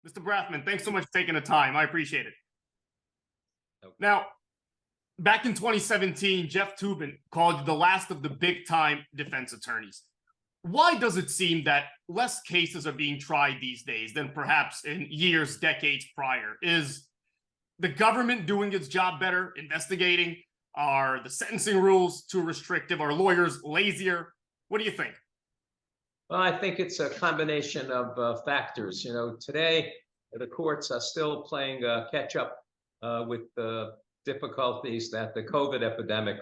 Mr. Brafman, thanks so much for taking the time. I appreciate it. Okay. Now, back in 2017, Jeff Toobin called you the last of the big-time defense attorneys. Why does it seem that less cases are being tried these days than perhaps in years, decades prior? Is the government doing its job better, investigating? Are the sentencing rules too restrictive? Are lawyers lazier? What do you think? Well, I think it's a combination of factors. Today the courts are still playing catch up with the difficulties that the COVID epidemic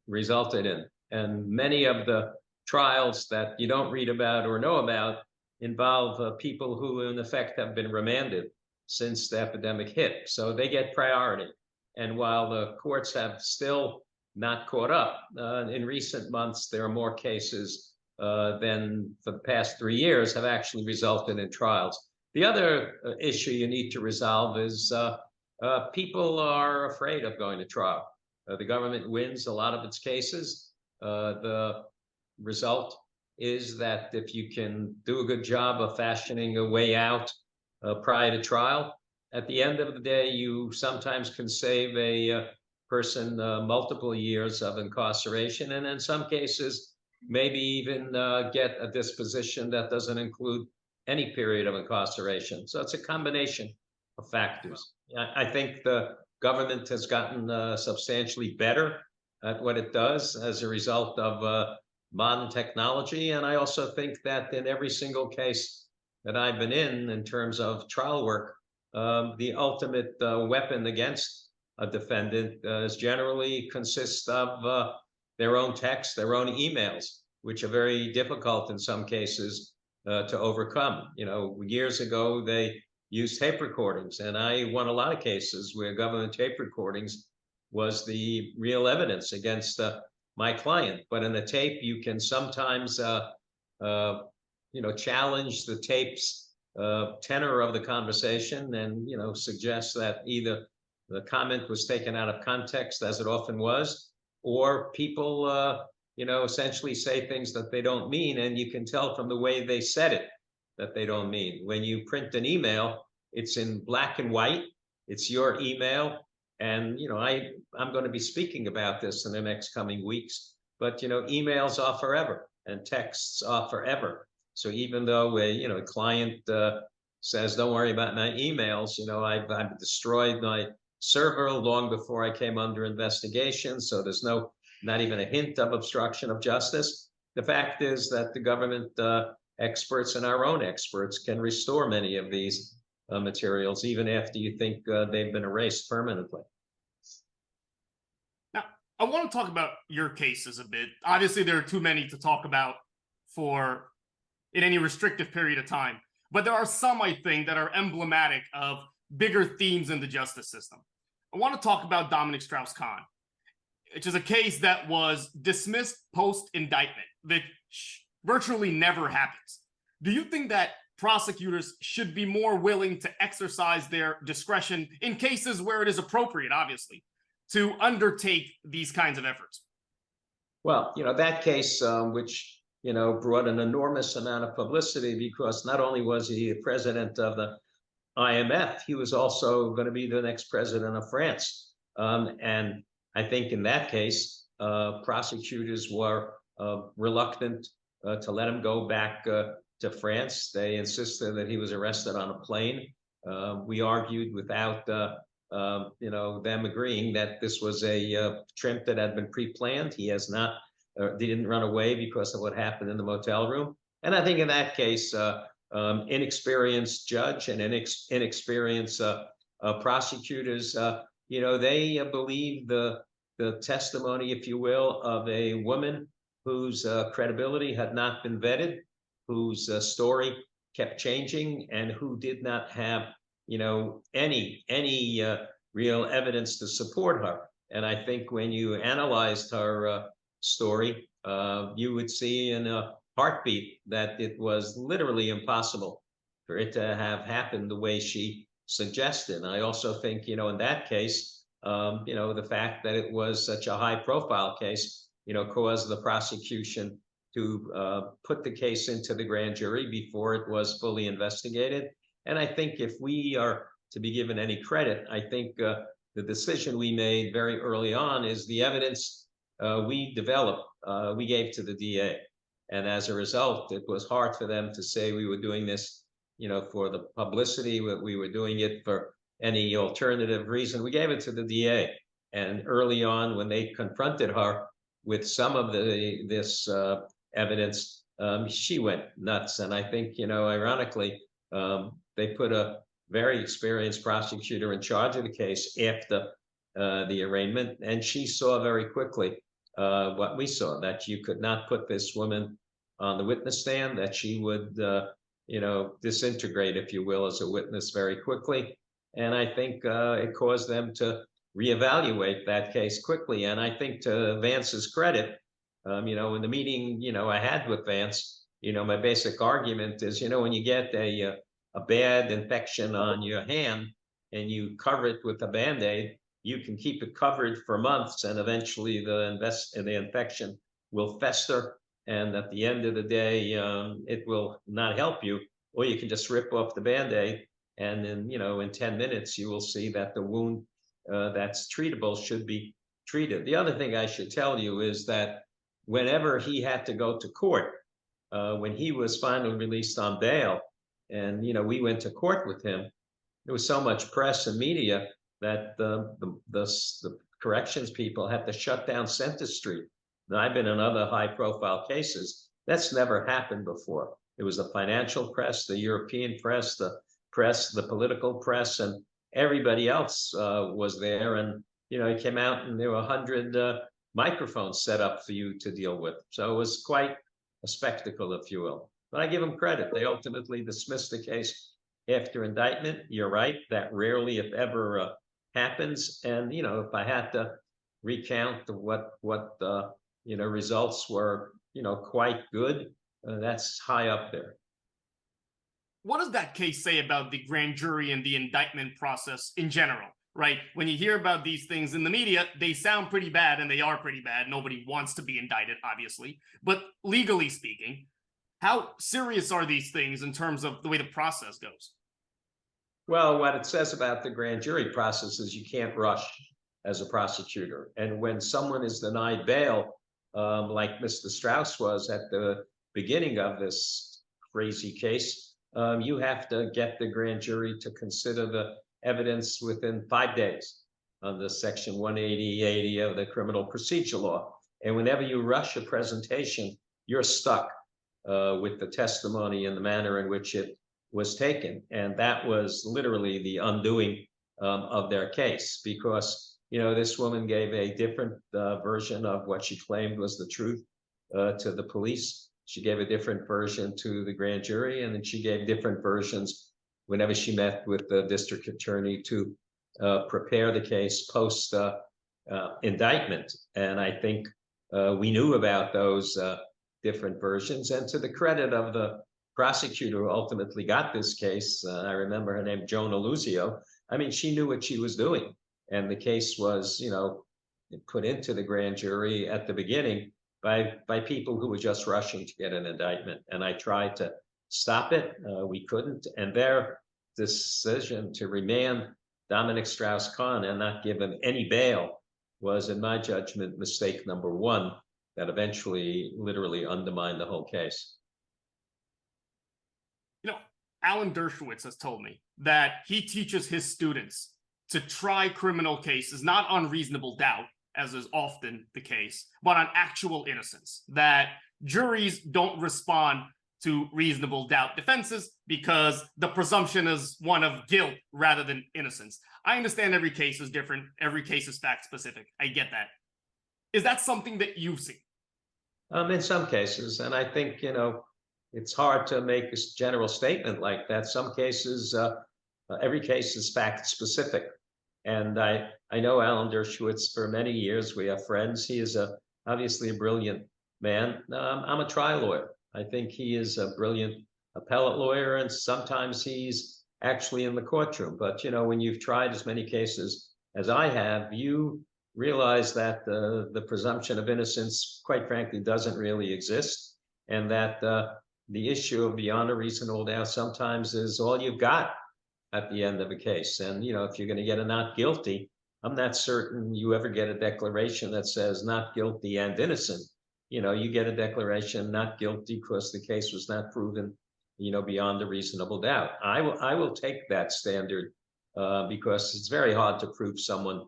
resulted in. And many of the trials that you don't read about or know about involve people who in effect have been remanded since the epidemic hit. So they get priority. And while the courts have still not caught up, in recent months, there are more cases than for the past 3 years have actually resulted in trials. The other issue you need to resolve is people are afraid of going to trial. The government wins a lot of its cases. The result is that if you can do a good job of fashioning a way out prior to trial, at the end of the day, you sometimes can save a person multiple years of incarceration, and in some cases, maybe even get a disposition that doesn't include any period of incarceration. So it's a combination of factors. I think the government has gotten substantially better at what it does as a result of modern technology. And I also think that in every single case that I've been in terms of trial work, the ultimate weapon against a defendant generally consists of their own texts, their own emails, which are very difficult in some cases to overcome. Years ago, they used tape recordings, and I won a lot of cases where government tape recordings was the real evidence against my client. But in the tape, you can sometimes, challenge the tape's tenor of the conversation and, suggest that either the comment was taken out of context, as it often was, or people, essentially say things that they don't mean, and you can tell from the way they said it that they don't mean. When you print an email, it's in black and white. It's your email. And, I'm going to be speaking about this in the next coming weeks, but, emails are forever and texts are forever. So even though a client says, don't worry about my emails, I've destroyed my server long before I came under investigation. So there's not even a hint of obstruction of justice. The fact is that the government experts and our own experts can restore many of these materials, even after you think they've been erased permanently. Now, I want to talk about your cases a bit. Obviously, there are too many to talk about in any restrictive period of time, but there are some, I think, that are emblematic of bigger themes in the justice system. I want to talk about Dominique Strauss-Kahn, which is a case that was dismissed post-indictment, that virtually never happens. Do you think that prosecutors should be more willing to exercise their discretion in cases where it is appropriate, obviously, to undertake these kinds of efforts? Well, that case, which, brought an enormous amount of publicity because not only was he the president of the IMF, he was also going to be the next president of France. And I think in that case, prosecutors were reluctant to let him go back to France. They insisted that he was arrested on a plane. We argued without them agreeing that this was a trip that had been pre-planned. He has not, didn't run away because of what happened in the motel room. And I think in that case, inexperienced judge and inexperienced prosecutors, they believe the testimony, if you will, of a woman whose credibility had not been vetted, whose story kept changing, and who did not have, any real evidence to support her. And I think when you analyzed her story, you would see in a heartbeat that it was literally impossible for it to have happened the way she suggested. I also think, in that case, the fact that it was such a high profile case, caused the prosecution to put the case into the grand jury before it was fully investigated. And I think if we are to be given any credit, I think the decision we made very early on is the evidence we developed, we gave to the DA. And as a result, it was hard for them to say we were doing this, for the publicity, we were doing it for any alternative reason. We gave it to the DA. And early on, when they confronted her with some of this evidence, she went nuts. And I think, ironically, they put a very experienced prosecutor in charge of the case after the arraignment. And she saw very quickly what we saw, that you could not put this woman on the witness stand, that she would, disintegrate, if you will, as a witness very quickly. And I think it caused them to reevaluate that case quickly. And I think, to Vance's credit, in the meeting, I had with Vance, my basic argument is, when you get a bad infection on your hand and you cover it with a Band-Aid, you can keep it covered for months, and eventually the infection will fester. And at the end of the day, it will not help you. Or you can just rip off the Band-Aid, and in 10 minutes, you will see that the wound that's treatable should be treated. The other thing I should tell you is that whenever he had to go to court, when he was finally released on bail, and we went to court with him, there was so much press and media that the corrections people had to shut down Center Street. And I've been in other high-profile cases. That's never happened before. It was the financial press, the European press, the political press, and everybody else was there. And he came out, and there were 100 microphones set up for you to deal with. So it was quite a spectacle, if you will. But I give them credit. They ultimately dismissed the case after indictment. You're right, that rarely, if ever, happens. And if I had to recount what results were quite good, that's high up there. What does that case say about the grand jury and the indictment process in general, right? When you hear about these things in the media, they sound pretty bad, and they are pretty bad. Nobody wants to be indicted, obviously. But legally speaking, how serious are these things in terms of the way the process goes? Well, what it says about the grand jury process is you can't rush as a prosecutor. And when someone is denied bail, like Mr. Strauss was at the beginning of this crazy case, you have to get the grand jury to consider the evidence within 5 days under Section 180 of the Criminal Procedure Law. And whenever you rush a presentation, you're stuck with the testimony and the manner in which it was taken. And that was literally the undoing of their case, because this woman gave a different version of what she claimed was the truth to the police. She gave a different version to the grand jury, and then she gave different versions whenever she met with the district attorney to prepare the case post indictment. And I think we knew about those different versions. And to the credit of the prosecutor who ultimately got this case, I remember her name, Joan Aluzio. I mean, she knew what she was doing. And the case was, put into the grand jury at the beginning by people who were just rushing to get an indictment. And I tried to stop it. We couldn't. And their decision to remand Dominique Strauss-Kahn and not give him any bail was, in my judgment, mistake number one that eventually literally undermined the whole case. Alan Dershowitz has told me that he teaches his students to try criminal cases, not on reasonable doubt, as is often the case, but on actual innocence, that juries don't respond to reasonable doubt defenses because the presumption is one of guilt rather than innocence. I understand every case is different. Every case is fact specific. I get that. Is that something that you've seen? In some cases, and I think, it's hard to make a general statement like that. Some cases, every case is fact specific. And I know Alan Dershowitz for many years. We have friends. He is obviously a brilliant man. I'm a trial lawyer. I think he is a brilliant appellate lawyer, and sometimes he's actually in the courtroom. But, when you've tried as many cases as I have, you realize that the presumption of innocence, quite frankly, doesn't really exist, and that the issue of beyond a reasonable doubt sometimes is all you've got at the end of a case. And, if you're going to get a not guilty, I'm not certain you ever get a declaration that says not guilty and innocent. You get a declaration not guilty because the case was not proven, beyond a reasonable doubt. I will take that standard because it's very hard to prove someone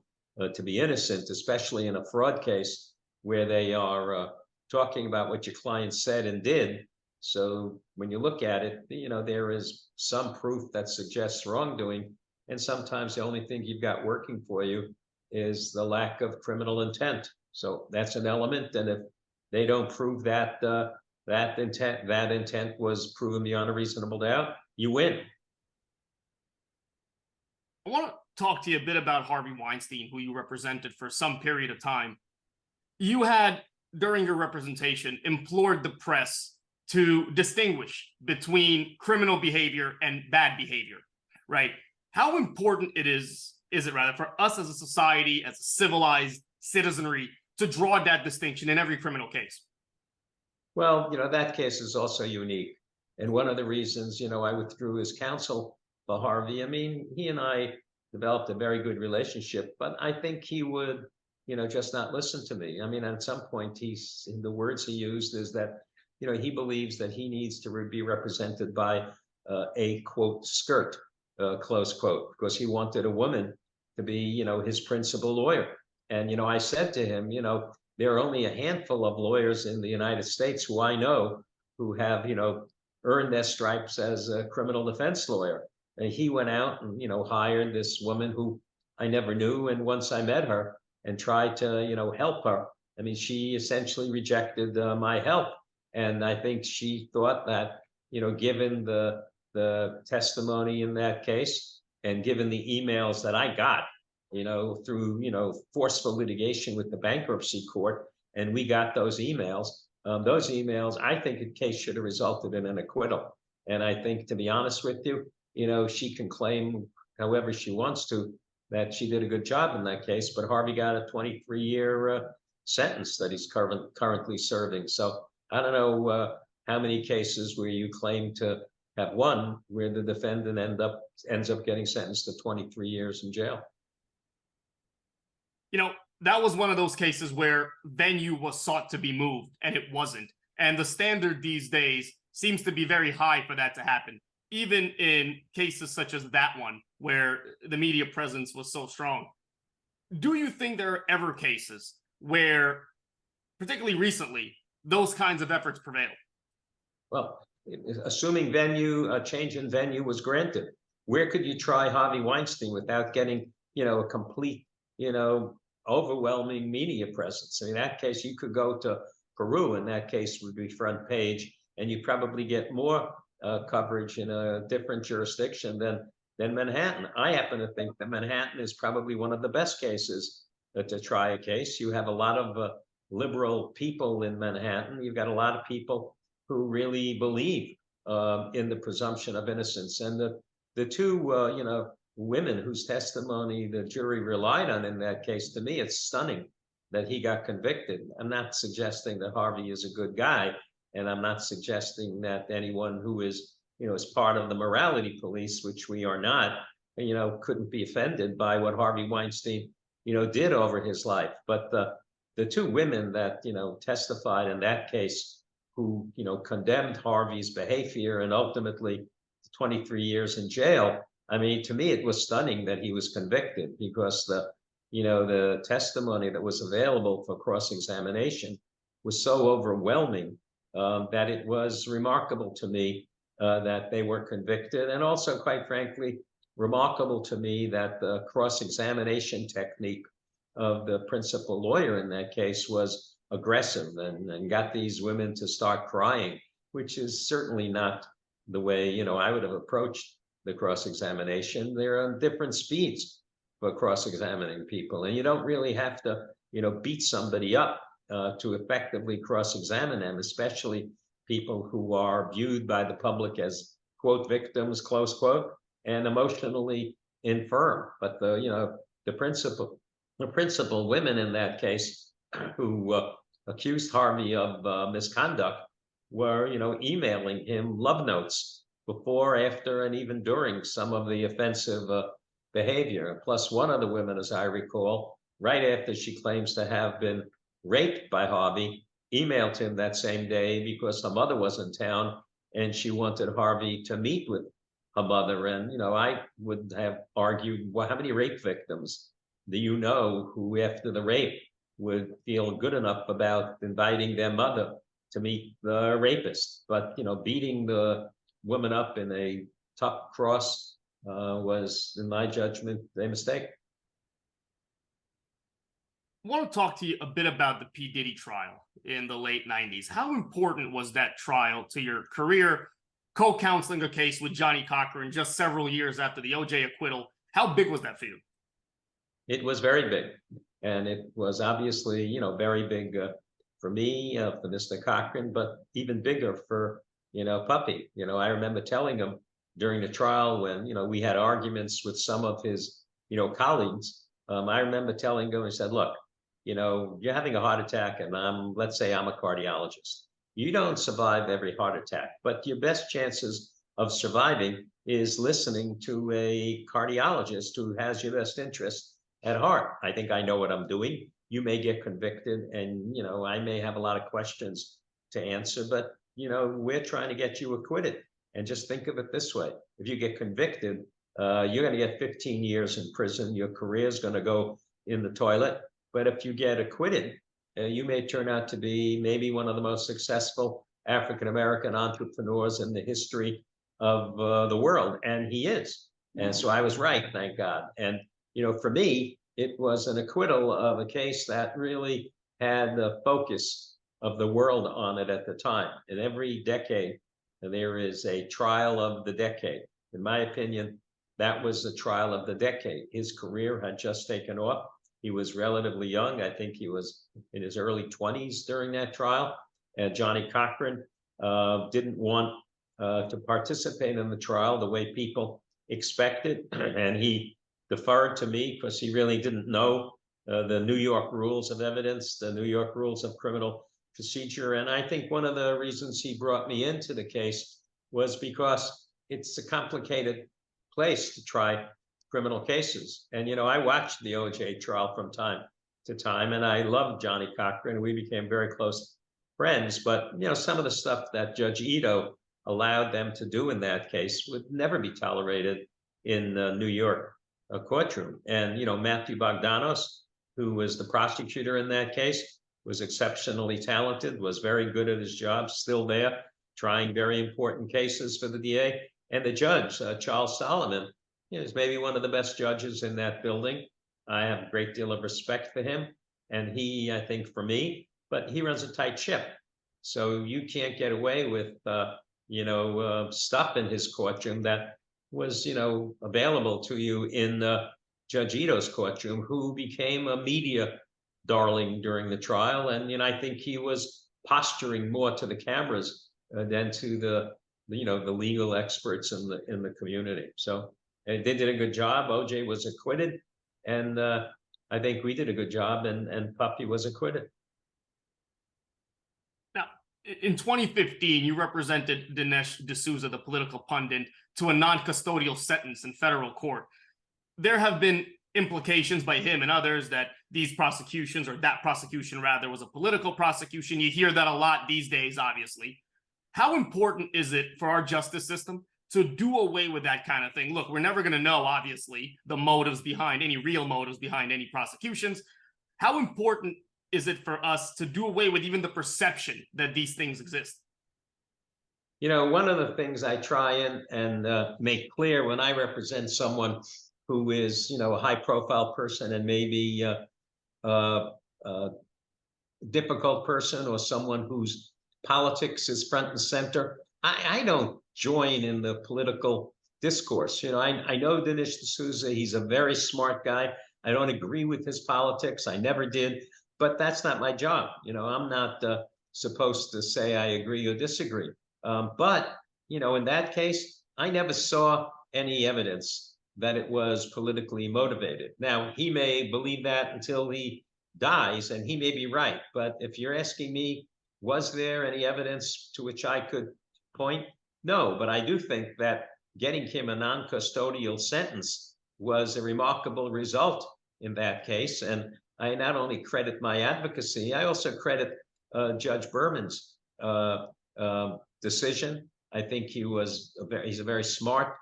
to be innocent, especially in a fraud case where they are talking about what your client said and did. So when you look at it, there is some proof that suggests wrongdoing. And sometimes the only thing you've got working for you is the lack of criminal intent. So that's an element. And if they don't prove that that intent was proven beyond a reasonable doubt, you win. I want to talk to you a bit about Harvey Weinstein, who you represented for some period of time. You had, during your representation, implored the press to distinguish between criminal behavior and bad behavior, right? How important is it rather for us as a society, as a civilized citizenry, to draw that distinction in every criminal case? Well, that case is also unique. And one of the reasons, I withdrew as counsel for Harvey. I mean, he and I developed a very good relationship, but I think he would, just not listen to me. I mean, at some point, the words he used is that, he believes that he needs to be represented by a quote skirt, close quote, because he wanted a woman to be, his principal lawyer. And, I said to him, there are only a handful of lawyers in the United States who I know who have, earned their stripes as a criminal defense lawyer. And he went out and, hired this woman who I never knew. And once I met her and tried to, help her, I mean, she essentially rejected my help. And I think she thought that, given the testimony in that case and given the emails that I got, through, forceful litigation with the bankruptcy court, and we got those emails, I think the case should have resulted in an acquittal. And I think, to be honest with you, she can claim however she wants to that she did a good job in that case, but Harvey got a 23-year sentence that he's currently serving. So I don't know how many cases where you claim to have won where the defendant ends up getting sentenced to 23 years in jail. That was one of those cases where venue was sought to be moved and it wasn't. And the standard these days seems to be very high for that to happen, even in cases such as that one, where the media presence was so strong. Do you think there are ever cases where, particularly recently, those kinds of efforts prevail? Well, assuming a change in venue was granted, where could you try Harvey Weinstein without getting, a complete, overwhelming media presence? I mean, in that case, you could go to Peru, and that case would be front page, and you probably get more coverage in a different jurisdiction than Manhattan. I happen to think that Manhattan is probably one of the best cases to try a case. You have a lot of liberal people in Manhattan. You've got a lot of people who really believe in the presumption of innocence. And the two, women whose testimony the jury relied on in that case, to me, it's stunning that he got convicted. I'm not suggesting that Harvey is a good guy, and I'm not suggesting that anyone who is, is part of the morality police, which we are not, couldn't be offended by what Harvey Weinstein, did over his life. But the two women that, testified in that case who, condemned Harvey's behavior and ultimately 23 years in jail, I mean, to me, it was stunning that he was convicted because the testimony that was available for cross-examination was so overwhelming that it was remarkable to me that they were convicted. And also, quite frankly, remarkable to me that the cross-examination technique of the principal lawyer in that case was aggressive and got these women to start crying, which is certainly not the way, I would have approached the cross-examination. There are different speeds for cross-examining people, and you don't really have to, beat somebody up to effectively cross-examine them, especially people who are viewed by the public as quote victims, close quote, and emotionally infirm. But the principal women in that case who accused Harvey of misconduct were, emailing him love notes before, after, and even during some of the offensive behavior. Plus, one of the women, as I recall, right after she claims to have been raped by Harvey, emailed him that same day because her mother was in town and she wanted Harvey to meet with her mother. And, I would have argued, well, how many rape victims do you know who, after the rape, would feel good enough about inviting their mother to meet the rapist? But, beating the woman up in a tough cross was, in my judgment, a mistake. I want to talk to you a bit about the P. Diddy trial in the late 90s. How important was that trial to your career? Co-counseling a case with Johnnie Cochran just several years after the OJ acquittal. How big was that for you? It was very big. And it was obviously, very big for me, for Mr. Cochran, but even bigger for, Puppy. I remember telling him during the trial when, we had arguments with some of his, colleagues. I remember telling him, I said, look, you're having a heart attack and let's say I'm a cardiologist. You don't survive every heart attack, but your best chances of surviving is listening to a cardiologist who has your best interest at heart. I think I know what I'm doing. You may get convicted and, I may have a lot of questions to answer, but, we're trying to get you acquitted. And just think of it this way. If you get convicted, you're going to get 15 years in prison. Your career is going to go in the toilet. But if you get acquitted, you may turn out to be maybe one of the most successful African-American entrepreneurs in the history of the world. And he is. And so I was right, thank God. And, for me, it was an acquittal of a case that really had the focus of the world on it at the time. In every decade, there is a trial of the decade. In my opinion, that was the trial of the decade. His career had just taken off. He was relatively young. I think he was in his early 20s during that trial. And Johnnie Cochran didn't want to participate in the trial the way people expected. And he deferred to me because he really didn't know the New York rules of evidence, the New York rules of criminal procedure. And I think one of the reasons he brought me into the case was because it's a complicated place to try criminal cases. And, I watched the OJ trial from time to time, and I loved Johnnie Cochran. We became very close friends. But, some of the stuff that Judge Ito allowed them to do in that case would never be tolerated in the New York courtroom. And, Matthew Bogdanos, who was the prosecutor in that case, was exceptionally talented, was very good at his job, still there, trying very important cases for the DA. And the judge, Charles Solomon, is maybe one of the best judges in that building. I have a great deal of respect for him. And he, I think, for me, but he runs a tight ship. So you can't get away with, stuff in his courtroom that was, available to you in Judge Ito's courtroom, who became a media darling during the trial. And, I think he was posturing more to the cameras than to the legal experts in the community. So they did a good job. OJ was acquitted. And I think we did a good job, and Puppy was acquitted. Now, in 2015, you represented Dinesh D'Souza, the political pundit, to a non-custodial sentence in federal court. There have been implications by him and others that these prosecutions, or that prosecution rather, was a political prosecution. You hear that a lot these days, obviously. How important is it for our justice system to do away with that kind of thing? Look, we're never going to know, obviously, the motives behind any real motives behind any prosecutions. How important is it for us to do away with even the perception that these things exist? One of the things I try and make clear when I represent someone who is, a high-profile person and maybe a difficult person, or someone whose politics is front and center, I don't join in the political discourse. I know Dinesh D'Souza. He's a very smart guy. I don't agree with his politics. I never did, but that's not my job. I'm not supposed to say I agree or disagree. But, in that case, I never saw any evidence that it was politically motivated. Now, he may believe that until he dies, and he may be right. But if you're asking me, was there any evidence to which I could point? No, but I do think that getting him a non-custodial sentence was a remarkable result in that case. And I not only credit my advocacy, I also credit Judge Berman's decision. I think he's a very smart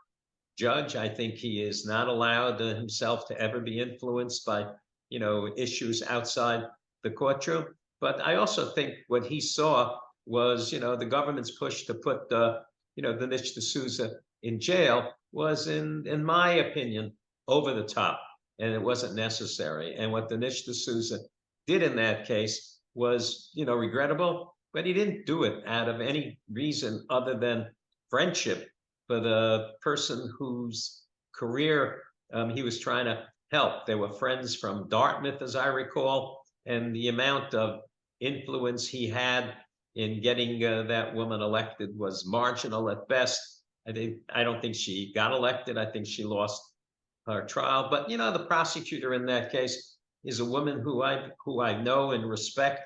judge. I think he is not allowed himself to ever be influenced by, issues outside the courtroom. But I also think what he saw was, the government's push to put, Dinesh D'Souza in jail was, in my opinion, over the top, and it wasn't necessary. And what Dinesh D'Souza did in that case was, regrettable, but he didn't do it out of any reason other than friendship for the person whose career he was trying to help. They were friends from Dartmouth, as I recall, and the amount of influence he had in getting that woman elected was marginal at best. I don't think she got elected. I think she lost her trial. But the prosecutor in that case is a woman who I know and respect.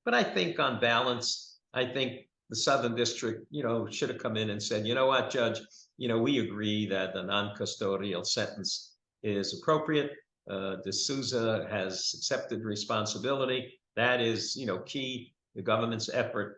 But I think on balance, I think the Southern District, should have come in and said, you know what, Judge, we agree that the non-custodial sentence is appropriate. D'Souza has accepted responsibility. That is, key. The government's effort,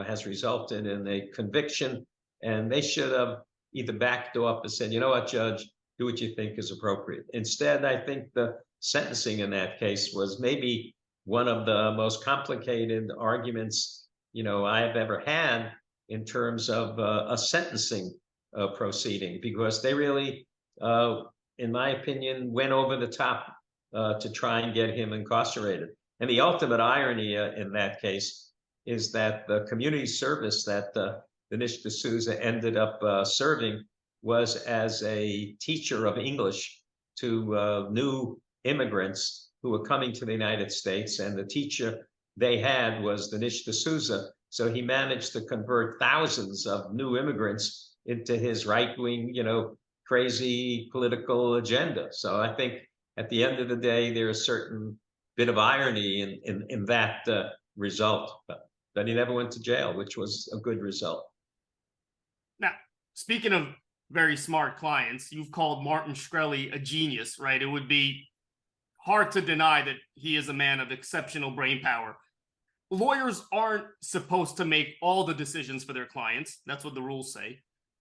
has resulted in a conviction, and they should have either backed off and said, you know what, Judge, do what you think is appropriate. Instead, I think the sentencing in that case was maybe one of the most complicated arguments, I've ever had in terms of a sentencing proceeding, because they really, in my opinion, went over the top to try and get him incarcerated. And the ultimate irony in that case is that the community service that Dinesh D'Souza ended up serving was as a teacher of English to new immigrants who were coming to the United States. And the teacher they had was Dinesh D'Souza. So he managed to convert thousands of new immigrants into his right-wing, crazy political agenda. So I think at the end of the day, there's a certain bit of irony in that result. But he never went to jail, which was a good result. Now, speaking of very smart clients, you've called Martin Shkreli a genius, right? It would be hard to deny that he is a man of exceptional brain power. Lawyers aren't supposed to make all the decisions for their clients. That's what the rules say.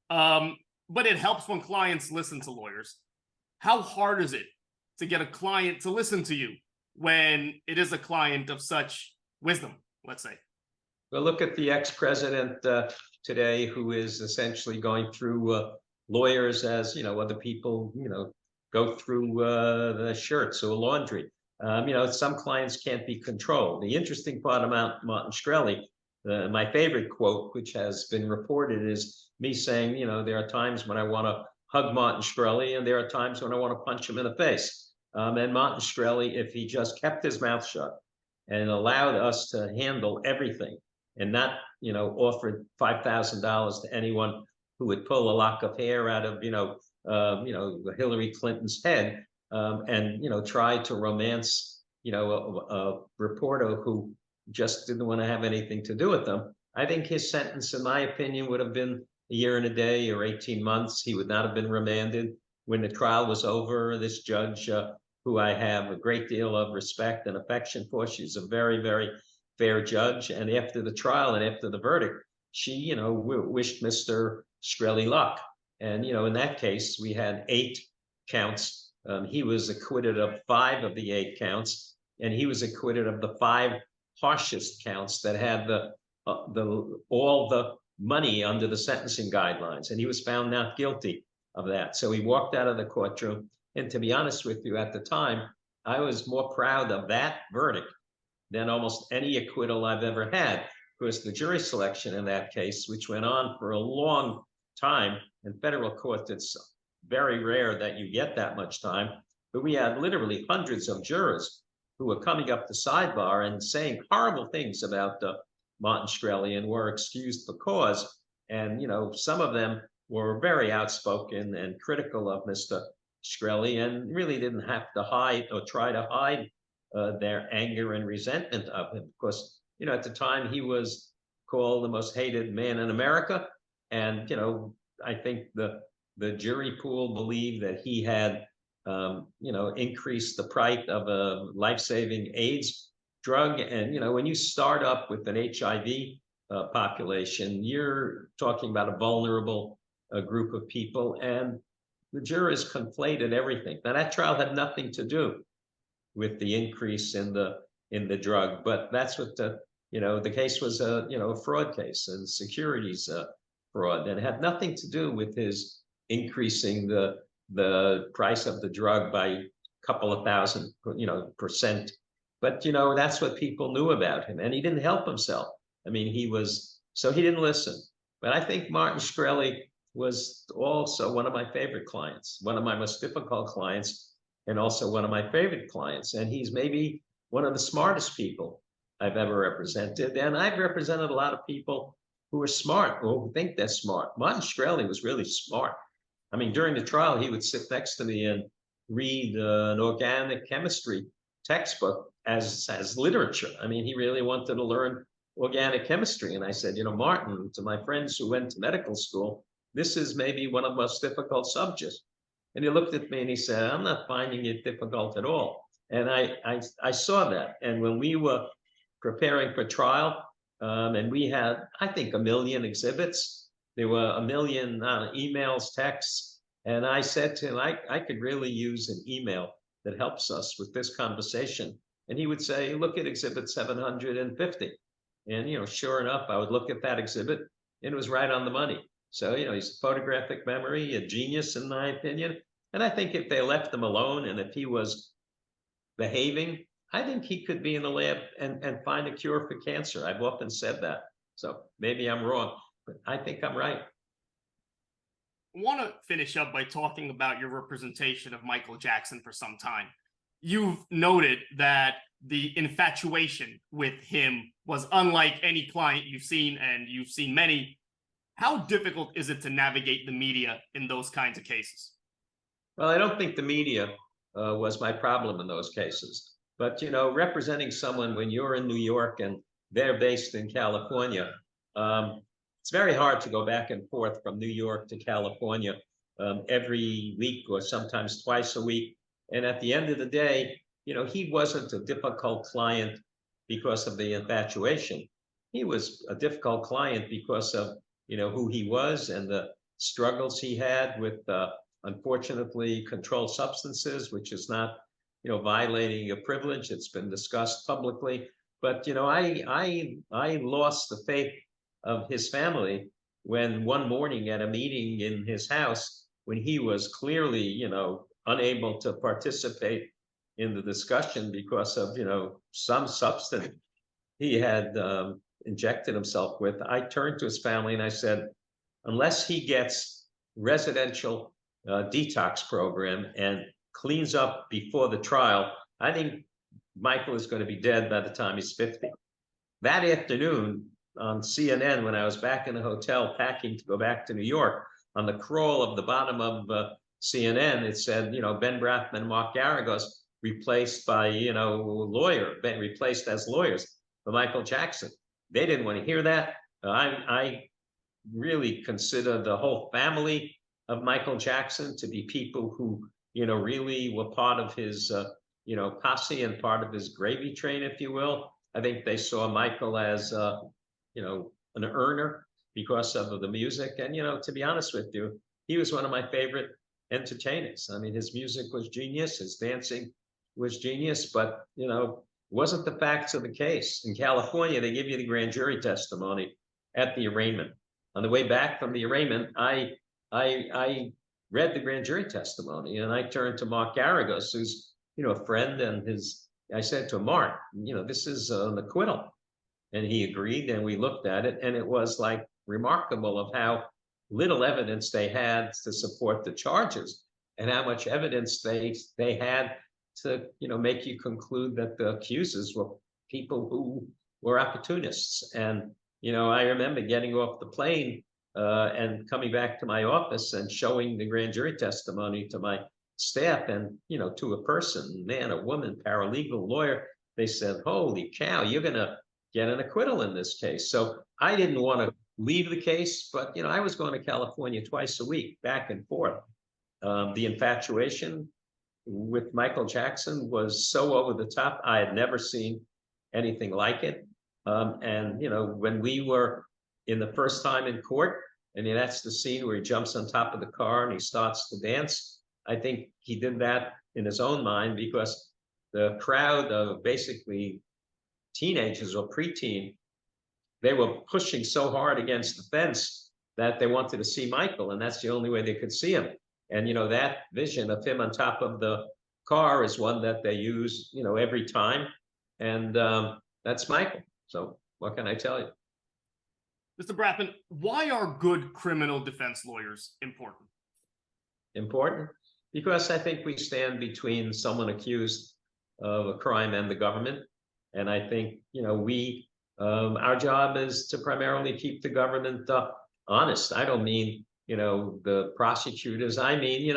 But it helps when clients listen to lawyers. How hard is it to get a client to listen to you when it is a client of such wisdom, let's say? Well, look at the ex-president today, who is essentially going through lawyers as, other people, go through the shirts or laundry. Some clients can't be controlled. The interesting part about Martin Shkreli, my favorite quote, which has been reported, is me saying, there are times when I want to hug Martin Shkreli, and there are times when I want to punch him in the face. And Martin Shkreli, if he just kept his mouth shut and allowed us to handle everything, and not, offered $5,000 to anyone who would pull a lock of hair out of, Hillary Clinton's head, and tried to romance, a reporter who just didn't want to have anything to do with them. I think his sentence, in my opinion, would have been a year and a day or 18 months. He would not have been remanded. When the trial was over, this judge, who I have a great deal of respect and affection for, she's a very, very fair judge. And after the trial and after the verdict, she, wished Mr. Shkreli luck. And, in that case, we had 8 counts. He was acquitted of 5 of the 8 counts, and he was acquitted of the 5 harshest counts that had all the money under the sentencing guidelines. And he was found not guilty of that. So he walked out of the courtroom. And to be honest with you, at the time, I was more proud of that verdict than almost any acquittal I've ever had, because the jury selection in that case, which went on for a long time, in federal court, it's very rare that you get that much time, but we had literally hundreds of jurors who were coming up the sidebar and saying horrible things about Martin Shkreli and were excused for cause. And, some of them were very outspoken and critical of Mr. Shkreli, and really didn't have to hide or try to hide their anger and resentment of him. Because, at the time, he was called the most hated man in America. And, I think the jury pool believed that he had, increased the price of a life-saving AIDS drug. And, when you start up with an HIV population, you're talking about a vulnerable group of people. And the jurors conflated everything. Now, that trial had nothing to do with the increase in the drug, but that's what the case was, a fraud case and securities fraud, and it had nothing to do with his increasing the price of the drug by a couple of thousand, percent. But that's what people knew about him, and he didn't help himself. I mean, he didn't listen. But I think Martin Shkreli was also one of my favorite clients, one of my most difficult clients, and also one of my favorite clients. And he's maybe one of the smartest people I've ever represented. And I've represented a lot of people who are smart, or who think they're smart. Martin Shkreli was really smart. I mean, during the trial, he would sit next to me and read an organic chemistry textbook as literature. I mean, he really wanted to learn organic chemistry. And I said, Martin, to my friends who went to medical school, this is maybe one of the most difficult subjects. And he looked at me and he said, I'm not finding it difficult at all. And I saw that. And when we were preparing for trial, and we had, I think, 1 million exhibits, there were 1 million emails, texts. And I said to him, I could really use an email that helps us with this conversation. And he would say, look at exhibit 750. And, sure enough, I would look at that exhibit and it was right on the money. So, he's a photographic memory, a genius, in my opinion. And I think if they left him alone and if he was behaving, I think he could be in the lab and find a cure for cancer. I've often said that. So maybe I'm wrong, but I think I'm right. I want to finish up by talking about your representation of Michael Jackson for some time. You've noted that the infatuation with him was unlike any client you've seen, and you've seen many. How difficult is it to navigate the media in those kinds of cases? Well, I don't think the media was my problem in those cases. But, representing someone when you're in New York and they're based in California, it's very hard to go back and forth from New York to California every week or sometimes twice a week. And at the end of the day, he wasn't a difficult client because of the infatuation. He was a difficult client because of, who he was and the struggles he had with, unfortunately, controlled substances, which is not, violating a privilege. It's been discussed publicly. But, I lost the faith of his family when one morning at a meeting in his house, when he was clearly, unable to participate in the discussion because of, some substance he had injected himself with, I turned to his family and I said, unless he gets residential detox program and cleans up before the trial, I think Michael is going to be dead by the time he's 50. That afternoon on CNN, when I was back in the hotel packing to go back to New York, on the crawl of the bottom of CNN, it said, Ben Brafman, Mark Garagos replaced by, replaced as lawyers for Michael Jackson. They didn't want to hear that. I really consider the whole family of Michael Jackson to be people who, really were part of his, posse and part of his gravy train, if you will. I think they saw Michael as, an earner because of the music. And, to be honest with you, he was one of my favorite entertainers. I mean, his music was genius. His dancing was genius, but, wasn't the facts of the case. In California, they give you the grand jury testimony at the arraignment. On the way back from the arraignment, I read the grand jury testimony and I turned to Mark Garagos, who's, a friend, and I said to him, Mark, this is an acquittal. And he agreed, and we looked at it, and it was like remarkable of how little evidence they had to support the charges and how much evidence they had to, make you conclude that the accusers were people who were opportunists. And, I remember getting off the plane and coming back to my office and showing the grand jury testimony to my staff and, to a person, man, a woman, paralegal, lawyer. They said, holy cow, you're going to get an acquittal in this case. So I didn't want to leave the case, but I was going to California twice a week, back and forth. The infatuation with Michael Jackson was so over the top. I had never seen anything like it. And when we were in the first time in court, and that's the scene where he jumps on top of the car and he starts to dance. I think he did that in his own mind because the crowd of basically teenagers or preteen, they were pushing so hard against the fence that they wanted to see Michael, and that's the only way they could see him. And that vision of him on top of the car is one that they use, every time. And that's Michael. So what can I tell you? Mr. Brafman, why are good criminal defense lawyers important? Important? Because I think we stand between someone accused of a crime and the government. And I think, our job is to primarily keep the government honest. I don't mean, the prosecutors. I mean,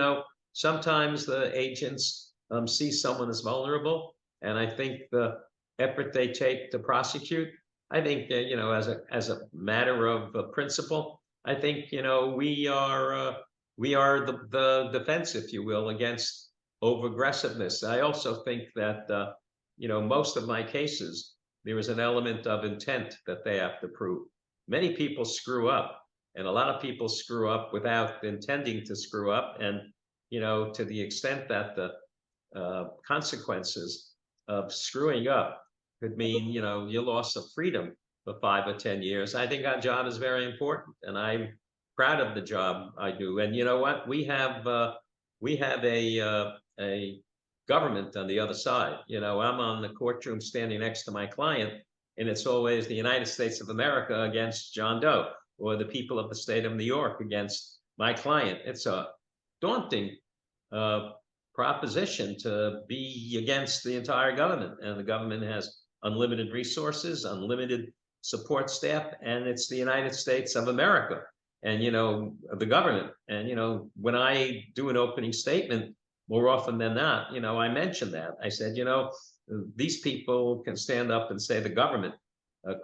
sometimes the agents see someone as vulnerable. And I think the effort they take to prosecute, I think, as a matter of principle, I think, we are the defense, if you will, against over-aggressiveness. I also think that, most of my cases, there is an element of intent that they have to prove. Many people screw up, and a lot of people screw up without intending to screw up. And, to the extent that the consequences of screwing up could mean, your loss of freedom for 5 or 10 years. I think our job is very important, and I'm proud of the job I do. And you know what? We have a government on the other side. I'm on the courtroom standing next to my client, and it's always the United States of America against John Doe, or the people of the state of New York against my client. It's a daunting proposition to be against the entire government, and the government has unlimited resources, unlimited support staff, and it's the United States of America, and the government. And when I do an opening statement, more often than not, I mention that. I said, these people can stand up and say the government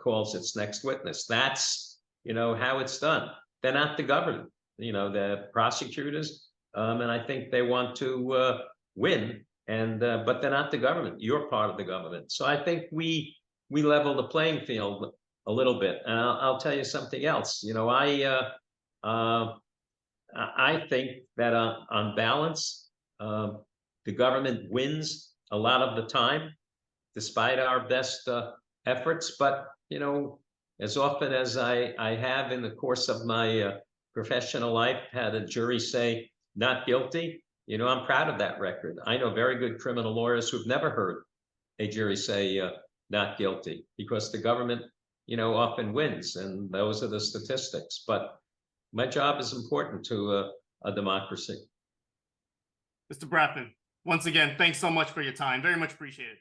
calls its next witness. That's how it's done. They're not the government. The prosecutors, and I think they want to win, and but they're not the government. You're part of the government. So I think we level the playing field a little bit. And I'll tell you something else. I think that on balance, the government wins a lot of the time, despite our best efforts. But as often as I have in the course of my professional life had a jury say not guilty, I'm proud of that record. I know very good criminal lawyers who've never heard a jury say not guilty, because the government, often wins, and those are the statistics. But my job is important to a democracy. Mr. Brafman, once again, thanks so much for your time. Very much appreciated.